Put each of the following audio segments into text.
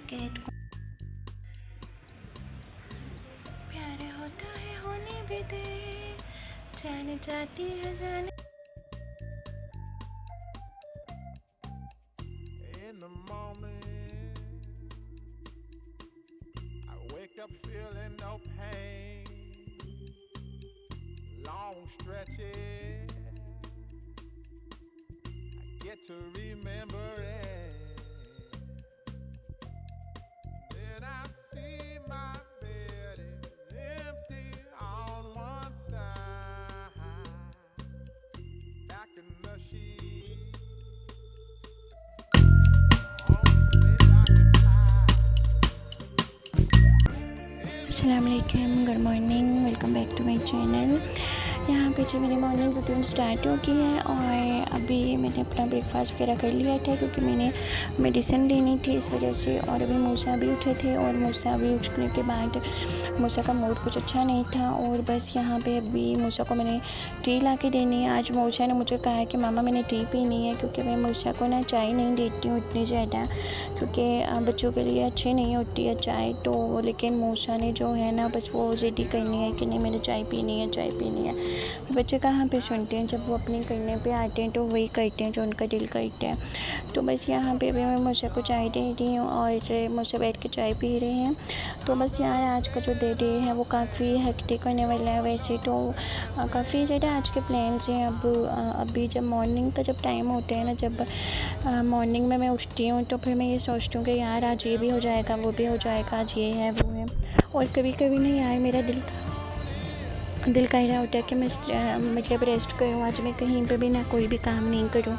Cat को प्यार होता है होने भी दे, जाने जाती है जाने। In the morning, I wake up feeling no pain. Long stretches, I get to remember it. Then I see my bed is empty on one side. Back in the sheet. अस्सलाम वालेकुम, good morning, welcome back to my channel. यहाँ पे जो मेरी morning routine start हो गई है और अभी मैंने अपना ब्रेकफास्ट वगैरह कर लिया था क्योंकि मैंने मेडिसिन लेनी थी इस वजह से। और अभी मूसा भी उठे थे और मूसा भी उठने के बाद मूसा का मूड कुछ अच्छा नहीं था और बस यहाँ पे अभी मूसा को मैंने टी ला के देनी है। आज मूसा ने मुझे कहा है कि मामा मैंने टी पीनी है, क्योंकि मैं मूसा को ना चाय नहीं देती हूँ इतनी ज़्यादा, क्योंकि बच्चों के लिए अच्छी नहीं होती है चाय। तो लेकिन मूसा ने जो है ना बस वो ज़िद्दी करनी है कि नहीं मैंने चाय पीनी है, चाय पीनी है। बच्चे कहाँ पे सुनते हैं, जब वो अपने करने पे आते हैं तो वही करते हैं जो उनका दिल करता है। तो बस यहाँ पे भी मैं मूसा को चाय दे रही हूँ और मूसा बैठ के चाय पी रहे हैं। तो बस यार आज का जो डे है वो काफ़ी हेक्टिक होने वाला है। वैसे तो काफ़ी ज़्यादा आज के प्लान्स हैं। अब अभी जब मॉर्निंग का जब टाइम होता है ना, जब मॉर्निंग में मैं उठती हूँ तो फिर मैं ये सोचती हूँ कि यार आज ये भी हो जाएगा, वो भी हो जाएगा, आज ये है वो है। और कभी कभी नहीं यार मेरा दिल कह रहा होता है कि मैं मतलब रेस्ट करूँ, आज मैं कहीं पे भी ना कोई भी काम नहीं करूँ।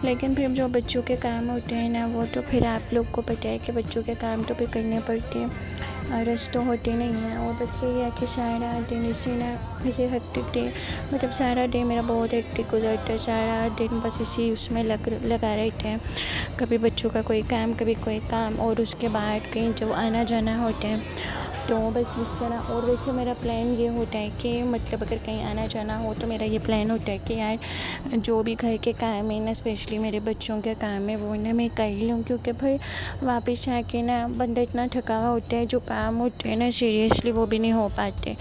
लेकिन फिर जो बच्चों के काम होते हैं ना वो तो फिर आप लोग को पता है कि बच्चों के काम तो फिर करने पड़ते हैं, रेस्ट तो होते नहीं हैं। और बस यही है कि सारा दिन इसी हेक्टिक डे, मतलब सारा डे मेरा बहुत हेक्टिक गुजरता है। सारा दिन बस इसी उसमें लगा रहते हैं, कभी बच्चों का कोई काम, कभी कोई काम, और उसके बाद कहीं जो आना जाना होता है तो बस इस तरह। और वैसे मेरा प्लान ये होता है कि मतलब अगर कहीं आना जाना हो तो मेरा ये प्लान होता है कि यार जो भी घर के काम है ना, स्पेशली मेरे बच्चों के काम है वो ना मैं कर लूँ, क्योंकि फिर वापस आके ना बंदा इतना थका हुआ होता है, जो काम होते हैं ना सीरियसली वो भी नहीं हो पाते।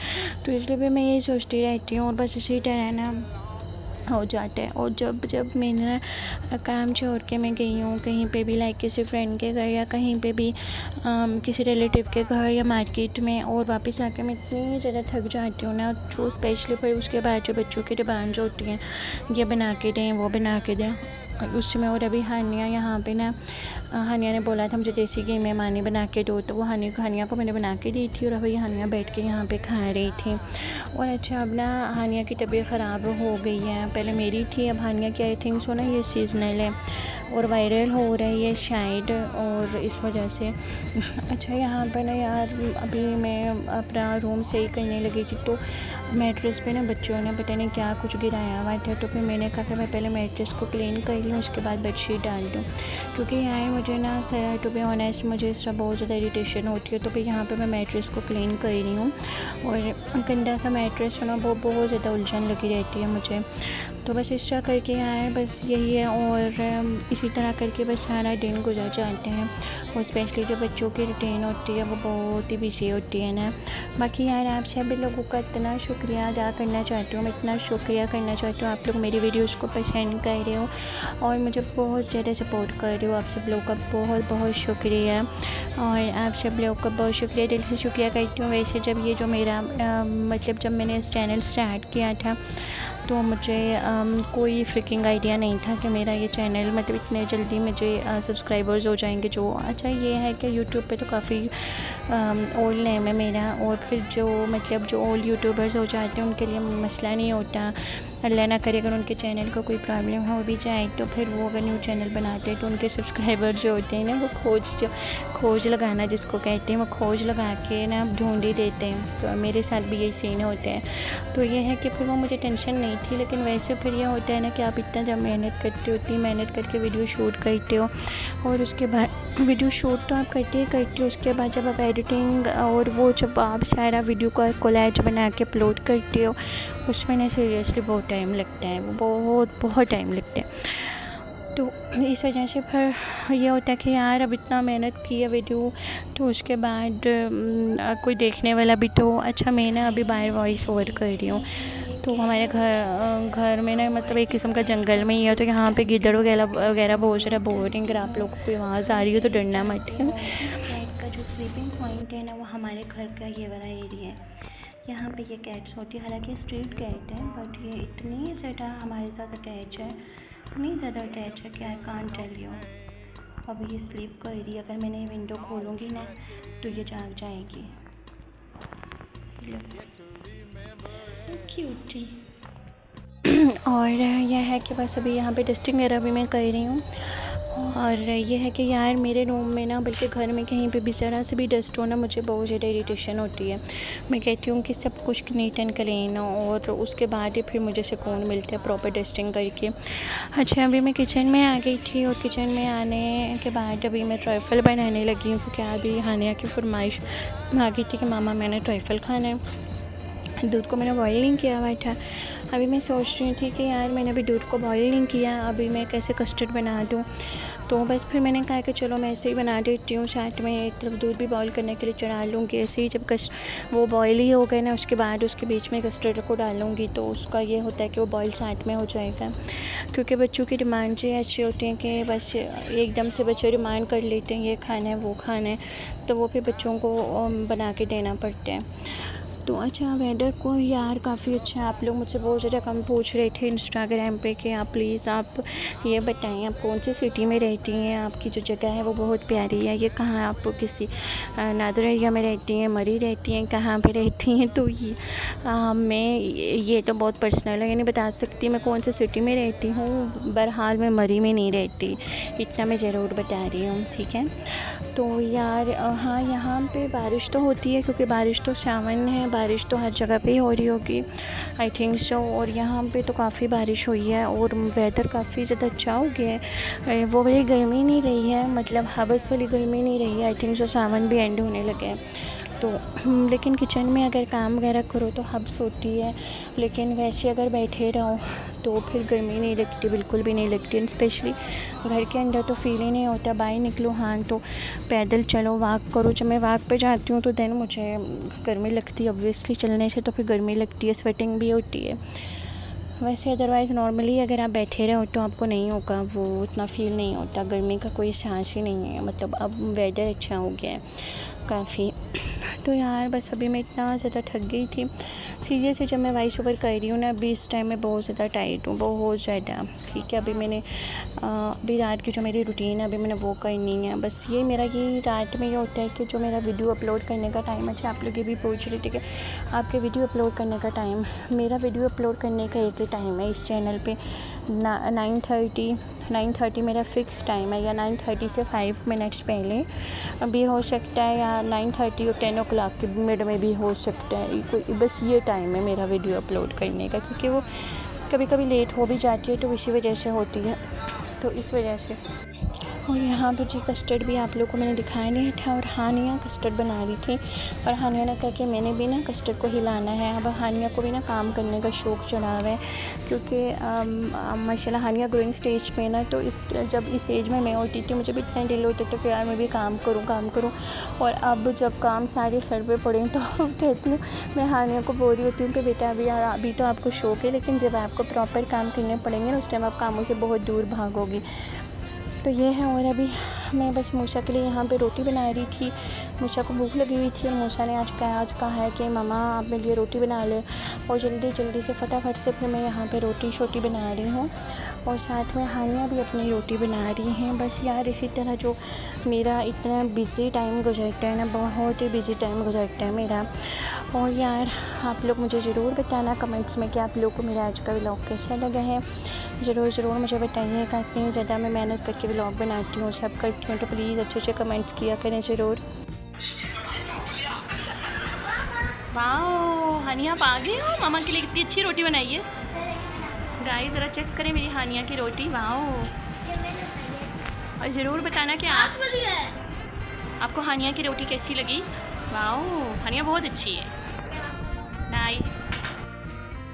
तो इसलिए भी मैं ये सोचती रहती हूँ और बस इसी तरह ना हो जाता है। और जब मैंने ना काम छोड़ के मैं गई हूँ कहीं पे भी, लाइक किसी फ्रेंड के घर या कहीं पे भी किसी रिलेटिव के घर या मार्केट में, और वापस आके मैं इतनी ज़्यादा थक जाती हूँ ना, जो स्पेशली फिर उसके बाद जो बच्चों की डिमांड्स होती हैं, ये बना के दें, वो बना के दें, उसमें। और अभी हानिया यहाँ पे ना, हानिया ने बोला था मुझे देसी घी में मानी बना के दो, तो वो हानिया को मैंने बना के दी थी और अभी हानिया बैठ के यहाँ पे खा रही थी। और अच्छा अब ना हानिया की तबीयत ख़राब हो गई है, पहले मेरी थी, अब हानिया की आई थिंक सो ना ये सीजनल है और वायरल हो रही है शायद, और इस वजह से। अच्छा यहाँ पर ना यार अभी मैं अपना रूम सही करने लगी थी तो मैट्रेस पे ना बच्चों ने पता नहीं क्या कुछ गिराया हुआ था, तो फिर मैंने कहा कि मैं पहले मैट्रेस को क्लीन कर लूँ उसके बाद बेडशीट डाल दूँ, क्योंकि यहाँ मुझे ना टू बी ऑनेस्ट मुझे इस तरह बहुत ज़्यादा इरिटेशन होती है। तो फिर यहाँ पे मैं मैट्रेस को क्लीन कर रही हूँ और गंदा सा मैट्रेस है ना वो बहुत ज़्यादा उलझन लगी रहती है मुझे। तो बस इस तरह करके यहाँ बस यही है, और इसी तरह करके बस सारा दिन गुजर जाते हैं। और स्पेशली जो बच्चों की रूटीन होती है वो बहुत ही बिजी होती है ना। बाकी यार आप सभी लोगों का इतना शुक्रिया अदा करना चाहती हूँ, मैं इतना शुक्रिया करना चाहती हूँ, आप लोग मेरी वीडियोज़ को पसंद कर रहे हो और मुझे बहुत ज़्यादा सपोर्ट कर रहे हो। आप सब लोगों का बहुत बहुत शुक्रिया, और आप सब लोगों का बहुत शुक्रिया, दिल से शुक्रिया करती हूँ। वैसे जब ये जो मेरा मतलब जब मैंने इस चैनल स्टार्ट किया था तो मुझे कोई फ्रिकिंग आइडिया नहीं था कि मेरा ये चैनल मतलब इतने जल्दी मुझे सब्सक्राइबर्स हो जाएंगे। जो अच्छा ये है कि यूट्यूब पे तो काफ़ी ओल्ड नेम है मेरा, और फिर जो मतलब जो ओल्ड यूट्यूबर्स हो जाते हैं उनके लिए मसला नहीं होता। अल्लाह ना करे अगर उनके चैनल को कोई प्रॉब्लम हो भी जाए तो फिर वो अगर न्यू चैनल बनाते हैं तो उनके सब्सक्राइबर जो होते हैं ना वो खोज लगाना जिसको कहते हैं, वो खोज लगा के ना ढूंढ ही देते हैं। तो मेरे साथ भी यही सीन होते हैं। तो ये है कि फिर वो मुझे टेंशन नहीं थी, लेकिन वैसे फिर ये होता है ना कि आप इतना जब मेहनत करते हो, इतनी मेहनत करके वीडियो शूट करते हो और उसके बाद वीडियो शूट तो आप करते हो, उसके बाद जब आप एडिटिंग और वो जब आप सारा वीडियो का कोलैज बना के अपलोड करते हो उसमें ना सीरियसली बहुत टाइम लगता है, वो बहुत टाइम लगता है। तो इस वजह से फिर ये होता है कि यार अब इतना मेहनत की है वीडियो, तो उसके बाद कोई देखने वाला भी तो अच्छा। मैं ना अभी बाहर वॉइस ओवर कर रही हूँ, तो हमारे घर में ना मतलब एक किस्म का जंगल में ही है, तो यहाँ पे गिद्दड़ वगैरह बहुत सारा बोरिंग। अगर आप लोगों को आवाज़ आ रही हो तो डरना मत है। कैट का जो स्लीपिंग पॉइंट है ना वो हमारे घर का ये वाला एरिया है, यहाँ पे ये कैट्स होती है। हालांकि स्ट्रीट कैट है बट ये इतनी ज़्यादा हमारे साथ अटैच है, इतनी ज़्यादा अटैच है कि आई कांट टेल यू। अब ये स्लीप कर रही है, अगर मैंने ये विंडो खोलूँगी ना तो ये जाग जाएगी। क्यूटी। और यह है कि बस अभी यहाँ पे डस्टिंग वगैरह भी मैं कर रही हूँ। और ये है कि यार मेरे रूम में ना, बल्कि घर में कहीं पे भी ज़रा से भी डस्ट हो ना मुझे बहुत ज़्यादा इरिटेशन होती है। मैं कहती हूँ कि सब कुछ नीट एंड क्लीन हो, और उसके बाद ही फिर मुझे सुकून मिलता है प्रॉपर डस्टिंग करके। अच्छा, अभी मैं किचन में आ गई थी, और किचन में आने के बाद अभी मैं ट्राइफल बनाने लगी हूँ, क्योंकि अभी हानिया की फरमाइश आ गई थी कि मामा मैंने ट्राइफल खाना है। दूध को मैंने बॉयल नहीं किया हुआ था। अभी मैं सोच रही थी कि यार मैंने अभी दूध को बॉयल नहीं किया, अभी मैं कैसे कस्टर्ड बना दूँ। तो बस फिर मैंने कहा कि चलो मैं ऐसे ही बना देती हूँ, साथ में एक तरफ दूध भी बॉयल करने के लिए चढ़ा लूँगी। ऐसे ही जब वो बॉयल ही हो गए ना, उसके बाद उसके बीच में कस्टर्ड को डालूँगी, तो उसका ये होता है कि वो बॉयल साथ में हो जाएगा। क्योंकि बच्चों की डिमांड ये अच्छी होती हैं कि बस एकदम से बच्चे डिमांड कर लेते हैं ये खाना है वो खाना है, तो वो फिर बच्चों को बना के देना पड़ता है। तो अच्छा, वेदर को यार काफ़ी अच्छा है। आप लोग मुझसे बहुत ज़्यादा कम पूछ रहे थे इंस्टाग्राम पे कि आप प्लीज़ आप ये बताएं आप कौन सी सिटी में रहती हैं, आपकी जो जगह है वो बहुत प्यारी है, ये कहाँ आप किसी नादर एरिया में रहती हैं, मरी रहती हैं, कहाँ पे रहती हैं। तो मैं ये तो बहुत पर्सनल है, ये नहीं बता सकती मैं कौन सी सिटी में रहती हूँ। बहरहाल मैं मरी में नहीं रहती, इतना मैं ज़रूर बता रही हूँ, ठीक है। तो यार हाँ, यहाँ पे बारिश तो होती है, क्योंकि बारिश तो सावन है, बारिश तो हर जगह पे ही हो रही होगी आई थिंक सो। और यहाँ पे तो काफ़ी बारिश हुई है, और वेदर काफ़ी ज़्यादा अच्छा हो गया है। वो वाली गर्मी नहीं रही है, मतलब हबस वाली गर्मी नहीं रही है। आई थिंक सो सावन भी एंड होने लगे हैं, तो लेकिन किचन में अगर काम वगैरह करो तो हब्स होती है, लेकिन वैसे अगर बैठे रहो तो फिर गर्मी नहीं लगती, बिल्कुल भी नहीं लगती। स्पेशली घर के अंदर तो फील ही नहीं होता। बाहर निकलो हाँ तो पैदल चलो, वॉक करो। जब मैं वॉक पे जाती हूँ तो देन मुझे गर्मी लगती है, ऑब्वियसली चलने से तो फिर गर्मी लगती है, स्वेटिंग भी होती है। वैसे अदरवाइज़ नॉर्मली अगर आप बैठे रहो तो आपको नहीं होगा, वो उतना फील नहीं होता, गर्मी का कोई एहसास ही नहीं है। मतलब अब वेदर अच्छा हो गया है काफ़ी। तो यार बस अभी मैं इतना ज़्यादा थक गई थी सीरियसली। जब मैं वॉइस ओवर कर रही हूँ ना अभी इस टाइम में बहुत ज़्यादा टाइट हूँ, बहुत ज़्यादा, ठीक है। अभी मैंने अभी रात की जो मेरी रूटीन है अभी मैंने वो करनी है। बस ये मेरा ये रात में ये होता है कि जो मेरा वीडियो अपलोड करने का टाइम, अच्छा आप लोग ये भी पूछ रहे थे कि आपके वीडियो अपलोड करने का टाइम, मेरा वीडियो अपलोड करने का एक ही टाइम है इस चैनल पे, 9:30 मेरा फ़िक्स टाइम है, या 9:30 से 5 मिनट्स पहले भी हो सकता है, या 9:30 और 10 o'clock के मिड में भी हो सकता है। कोई बस ये टाइम है मेरा वीडियो अपलोड करने का, क्योंकि वो कभी कभी लेट हो भी जाती है तो इसी वजह से होती है, तो इस वजह से। और यहाँ पे जी कस्टर्ड भी आप लोगों को मैंने दिखाया नहीं था, और हानिया कस्टर्ड बना रही थी, और हानिया ने कहा कि मैंने भी ना कस्टर्ड को हिलाना है। अब हानिया को भी ना काम करने का शौक़ चढ़ा हुआ है, क्योंकि माशाल्लाह हानिया ग्रोइंग स्टेज पे ना, तो जब इस एज में मैं होती थी मुझे भी इतना दिल होता था कि यार मैं भी काम करूँ। और अब जब काम सारे सर पे पड़े तो कहती हूँ, मैं हानिया को बोल रही होती हूँ कि बेटा अभी तो आपको शौक़ है, लेकिन जब आपको प्रॉपर काम करने पड़ेंगे ना उस टाइम आप कामों से बहुत दूर भागोगी। तो ये है। और अभी मैं बस मूसा के लिए यहाँ पे रोटी बना रही थी। मूसा को भूख लगी हुई थी, और मूसा ने आज कहा है कि मामा आप मेरे लिए रोटी बना ले, और जल्दी से फटाफट से फिर मैं यहाँ पे रोटी बना रही हूँ, और साथ में हानिया भी अपनी रोटी बना रही हैं। बस यार इसी तरह जो मेरा इतना बिज़ी टाइम गुजरता है ना, बहुत ही बिज़ी टाइम गुजरता है मेरा। और यार आप लोग मुझे ज़रूर बताना कमेंट्स में कि आप लोग को मेरा आज का व्लॉग कैसा लगा है। ज़रूर मुझे बताइएगा। इतनी ज़्यादा मैं मेहनत करके व्लॉग बनाती हूँ, सब करती हूँ, तो प्लीज़ अच्छे कमेंट्स किया करें ज़रूर। वाह हानिया आप आ गए हो, मामा के लिए कितनी अच्छी रोटी बनाई है। गाइस ज़रा चेक करें मेरी हानिया की रोटी, वाह। और ज़रूर बताना कि आपको हानिया की रोटी कैसी लगी। वाह हानिया बहुत अच्छी है, नाइस।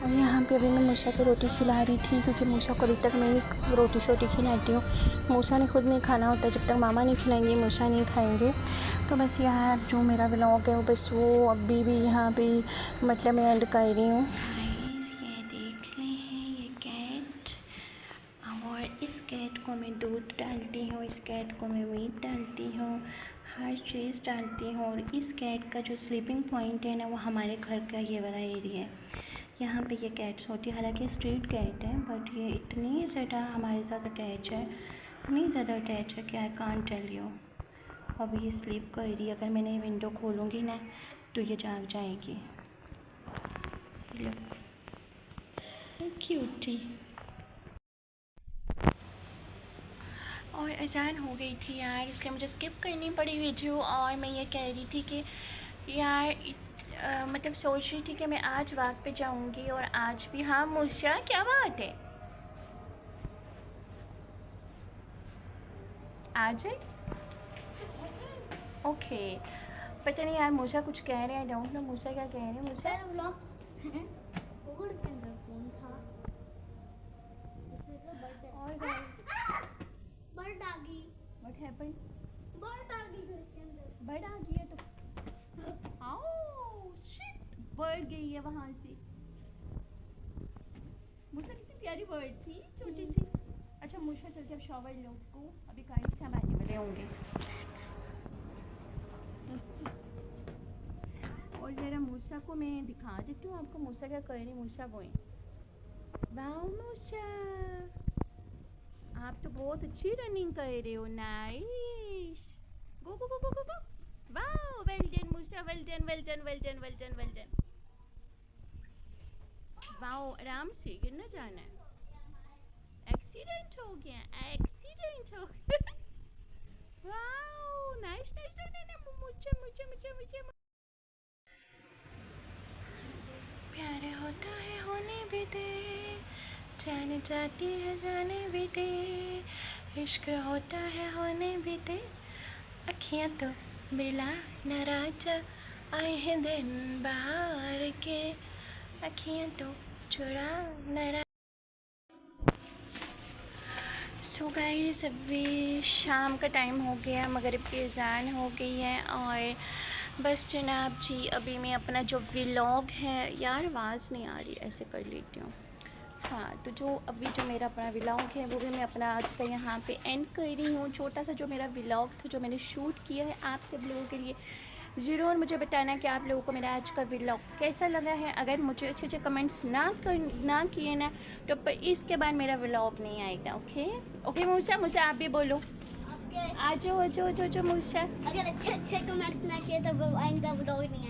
और यहाँ पे अभी मैं मूसा को रोटी खिला रही थी, क्योंकि मूसा को अभी तक मैं ही रोटी शोटी खिलाती हूँ। मूसा ने खुद नहीं खाना होता, जब तक मामा नहीं खिलाएंगे मूसा नहीं खाएंगे। तो बस यहाँ जो मेरा व्लॉग है वो बस वो अभी भी यहाँ पे मतलब मैं एंड कर रही हूँ। ये देख रहे हैं ये कैट, और इस कैट को मैं दूध डालती हूँ, इस कैट को मैं मीट डालती हूँ, हर चीज़ डालती हूँ। और इस कैट का जो स्लीपिंग पॉइंट है ना, वो हमारे घर का ये वाला एरिया है। यहाँ पे ये कैट्स होती है, हालांकि स्ट्रीट कैट है, बट ये इतनी ज़्यादा हमारे साथ अटैच है, इतनी ज़्यादा अटैच है कि आई कांट टेल यू। अब ये स्लीप कर रही है, अगर मैंने विंडो खोलूँगी ना तो ये जाग जाएगी। क्यूट थी। और अजान हो गई थी यार, इसलिए मुझे स्किप करनी पड़ी वीडियो। और मैं ये कह रही थी कि यार मतलब सोच रही थी कि मैं आज वॉक पे जाऊंगी, और आज भी। हाँ मूसा, क्या बात है, आ जाए। ओके, पता नहीं यार मूसा कुछ कह रहे हैं, आई डोंट नो मूसा क्या कह रहे हैं। मूसा और बर्ड आ गई। What happened? बर्ड आ गई घर के अंदर। बर्ड आ गई है तो आओ शिट, बर्ड गई है वहाँ से। मूसा कितनी प्यारी बर्ड थी, छोटी सी। अच्छा मूसा चल के अब शॉवर लो उसको, अभी काइट संभालने वाले होंगे। और ज़रा मूसा को मैं दिखा देती हूँ आपको, मूसा क्या कर रही। मूसा गोइंग, वाओ मूसा, आप तो बहुत अच्छी रनिंग कर रहे हो, nice. Go go go go go go, wow well done Musa, well done well done well done well done well done. Wow, आराम से, गिरना जाना है। एक्सीडेंट हो गया, एक्सीडेंट हो गया। वाओ नाइस नाइस नाइस, मुझे मुझे मुझे मुझे प्यार होता है होने भी दे, जाने जाती है जाने भी दे, इश्क होता है होने भी दे, अखियाँ तो मिला नाराज आए हैं दिन बाहर के, अखियाँ तो चुरा नाराज। सो गाइस अभी शाम का टाइम हो गया, मगरिब की अज़ान हो गई है। और बस जनाब जी अभी मैं अपना जो व्लॉग है, यार आवाज़ नहीं आ रही, ऐसे कर लेती हूँ। हाँ, तो जो अभी जो मेरा अपना व्लॉग है वो भी मैं अपना आज का यहाँ पे एंड कर रही हूँ। छोटा सा जो मेरा व्लॉग था जो मैंने शूट किया है आप सब लोगों के लिए, ज़रूर मुझे बताना कि आप लोगों को मेरा आज का व्लॉग कैसा लगा है। अगर मुझे अच्छे अच्छे कमेंट्स ना किए ना तो इसके बाद मेरा व्लॉग नहीं आएगा। ओके ओके मूसा, मूसा आप भी बोलो, आ जाओ जो जो जो मूसा। अगर अच्छे अच्छे कमेंट्स ना किए तो आइंदा व्लॉग नहीं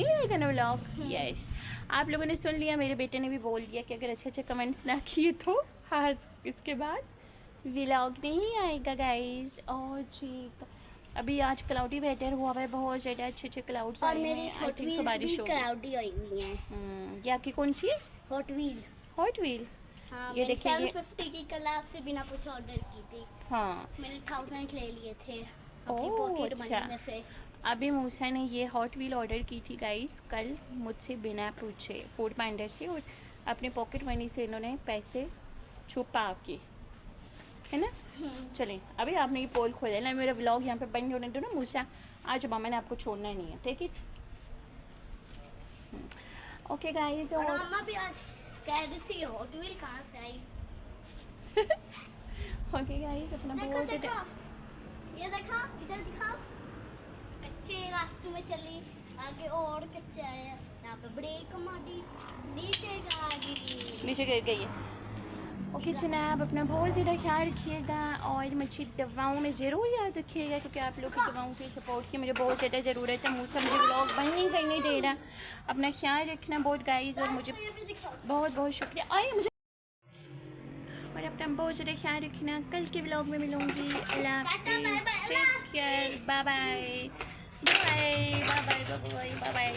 आएगा ना व्लॉग। यस, आप लोगों ने सुन लिया, मेरे बेटे ने भी बोल दिया कि अगर अच्छे अच्छे कमेंट्स ना किए तो आज इसके बाद व्लॉग नहीं आएगा गाइस। और जी अभी आज क्लाउडी वेदर हुआ है, बहुत ज़्यादा अच्छे अच्छे क्लाउड्स आए हैं। आई थिंक सो बारिश होगी। क्लाउडी आई हुई है। ये आपकी कौन सी है? Hot wheel. Hot wheel. हाँ, ये देखिए 750 की कल आपसे बिना कुछ ऑर्डर की थी। हाँ, मैंने 1000 ले लिए थे अपनी ओह पॉकेट मनी अच्छा। में से। अभी मूसा ने ये हॉट व्हील ऑर्डर की थी गाइस कल मुझसे बिना पूछे फूड पांडा से, और अपने पॉकेट मनी से इन्होंने पैसे छुपा के, है ना। चलें अभी आपने ये पोल खोला ना, मेरा व्लॉग यहाँ पे बंद होने दो ना मूसा, आज मामा ने आपको छोड़ना नहीं है, टेक इट। ओके गाइस, और मामा भी आज कह रही थी हॉट व्हील कहाँ से आई। ओके गाइस, अपना बहुत से ये देखा, इधर दिखाओ, कच्चे रास्ते में चली, आगे और कच्चे आए, यहाँ पे ब्रेक मारी, नीचे गिर गई है। ओके जनाब, अपना बहुत ज़्यादा ख्याल रखिएगा और मुझे दवाओं में ज़रूर याद रखिएगा, क्योंकि आप लोग की दवाओं की सपोर्ट की मुझे बहुत ज़्यादा ज़रूरत है। मूसा मुझे व्लॉग बंद नहीं करने दे रहा। अपना ख्याल रखना बहुत गाइस, और मुझे बहुत बहुत शुक्रिया। आइए मुझे, और अपना बहुत ज़्यादा ख्याल रखना। कल के व्लॉग में मिलूँगी। अल्लाह हाफ़िज़, take care, bye bye bye bye bye bye bye bye.